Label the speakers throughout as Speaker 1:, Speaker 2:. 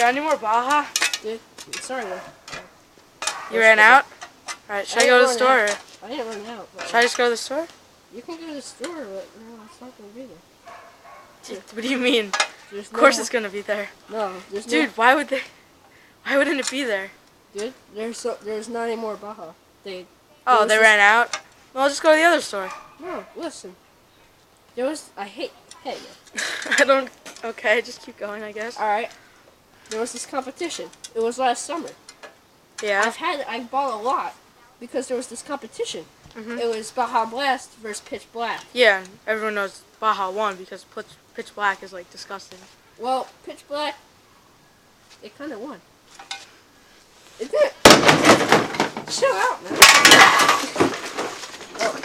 Speaker 1: got any more baja?
Speaker 2: Dude, sorry.
Speaker 1: You ran out? Alright, should I go to the store?
Speaker 2: I didn't run out.
Speaker 1: Should I just go to the store?
Speaker 2: You can go to the store, but no, it's not going to be there.
Speaker 1: What do you mean?
Speaker 2: Of
Speaker 1: course it's going to be there.
Speaker 2: No,
Speaker 1: Dude, why wouldn't it be there?
Speaker 2: Dude, there's not any more baja. They
Speaker 1: ran out? Well, I'll just go to the other store.
Speaker 2: No, listen. I hate you.
Speaker 1: I don't, okay, just keep going, I guess.
Speaker 2: Alright. There was this competition. It was last summer.
Speaker 1: Yeah.
Speaker 2: I bought a lot because there was this competition.
Speaker 1: Mm-hmm.
Speaker 2: It was Baja Blast versus Pitch Black.
Speaker 1: Yeah, everyone knows Baja won because Pitch Black is like disgusting.
Speaker 2: Well, Pitch Black, it kind of won. It did. Chill out, man. Oh.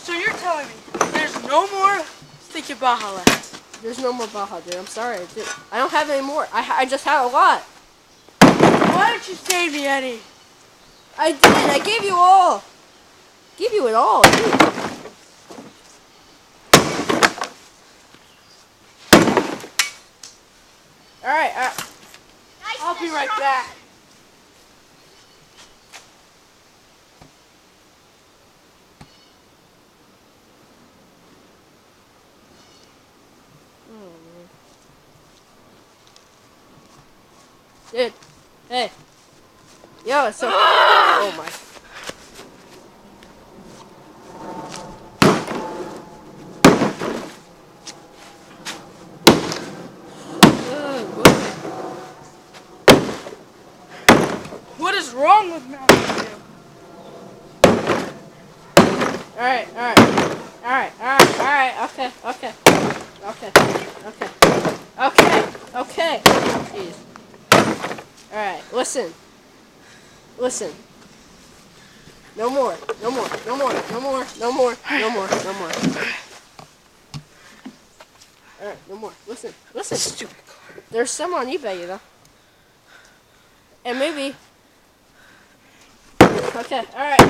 Speaker 1: So you're telling me there's no more sticky baja left?
Speaker 2: There's no more baja, dude. I'm sorry. I don't have any more. I just had a lot.
Speaker 1: Why didn't you save me any?
Speaker 2: I did. I gave you all. Give you it all, dude. Alright.
Speaker 1: I'll be right back.
Speaker 2: Dude, hey. Yo, it's so... Oh my.
Speaker 1: What is wrong with Mountain Dew?
Speaker 2: Alright. Okay. Jeez. Alright, listen. No more. Alright, no more. Listen.
Speaker 1: Stupid car.
Speaker 2: There's some on eBay, you know. And maybe... Okay. Alright.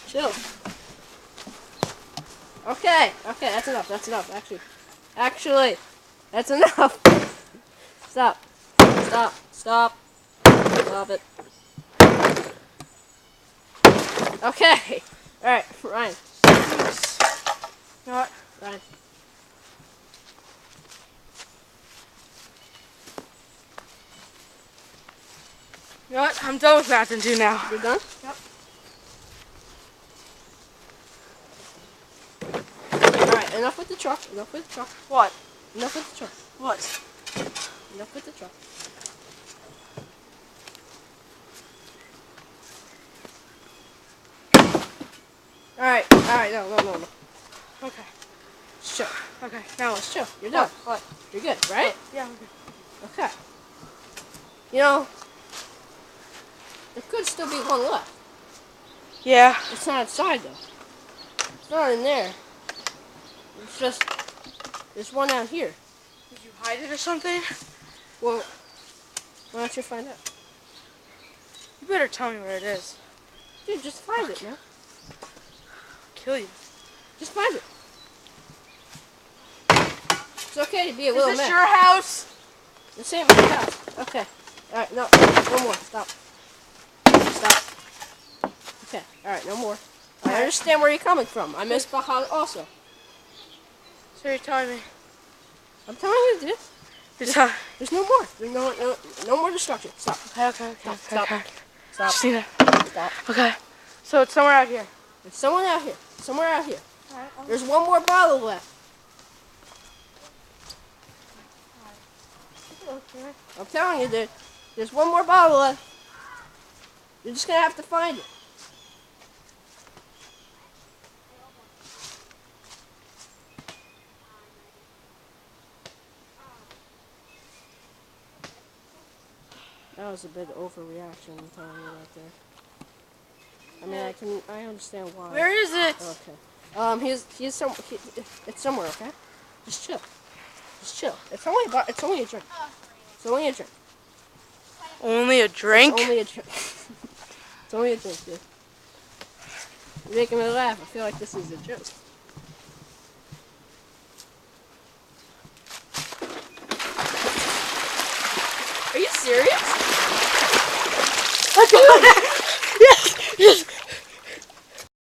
Speaker 2: Chill. Okay, that's enough. Actually, that's enough. Stop it. Okay. Alright, Ryan.
Speaker 1: You know what?
Speaker 2: Ryan.
Speaker 1: You know what? I'm done with Mountain Dew now.
Speaker 2: You're done?
Speaker 1: Yep.
Speaker 2: Alright, enough with the truck.
Speaker 1: What?
Speaker 2: Enough with the truck.
Speaker 1: What?
Speaker 2: Enough with the truck. Alright, no.
Speaker 1: Okay.
Speaker 2: Just chill.
Speaker 1: Okay, now
Speaker 2: Just chill. You're done.
Speaker 1: What?
Speaker 2: You're good, right?
Speaker 1: Yeah, I'm good.
Speaker 2: Okay. You know, there could still be one left.
Speaker 1: Yeah.
Speaker 2: It's not inside though. It's not in there. It's just, there's one out here.
Speaker 1: Did you hide it or something?
Speaker 2: Well, why don't you find out?
Speaker 1: You better tell me where it is.
Speaker 2: Dude, just find it, man.
Speaker 1: I'll kill you.
Speaker 2: Just find it. It's okay to be a little
Speaker 1: Is this
Speaker 2: mad.
Speaker 1: your house?
Speaker 2: This ain't my house. Okay. Alright, no more. Stop. Okay, alright, no more. I understand where you're coming from. I miss Baja also.
Speaker 1: So you're telling me?
Speaker 2: I'm telling you, dude. There's no more. There's no more destruction. Stop.
Speaker 1: Okay.
Speaker 2: Stop.
Speaker 1: Just need to...
Speaker 2: Stop.
Speaker 1: Okay. So it's somewhere out here.
Speaker 2: There's someone out here.
Speaker 1: Alright,
Speaker 2: There's one more bottle left.
Speaker 1: Okay.
Speaker 2: I'm telling you, dude. There's one more bottle left. You're just gonna have to find it. That was a bit overreaction, I'm telling you right there. I mean, I understand why.
Speaker 1: Where is it?
Speaker 2: Okay. It's somewhere, okay? Just chill. Just chill. It's only a drink. It's only a drink.
Speaker 1: Only a drink?
Speaker 2: It's only a drink. It's only a drink, dude. You're making me laugh. I feel like this is a joke. Are you serious?
Speaker 1: Yes! Yes!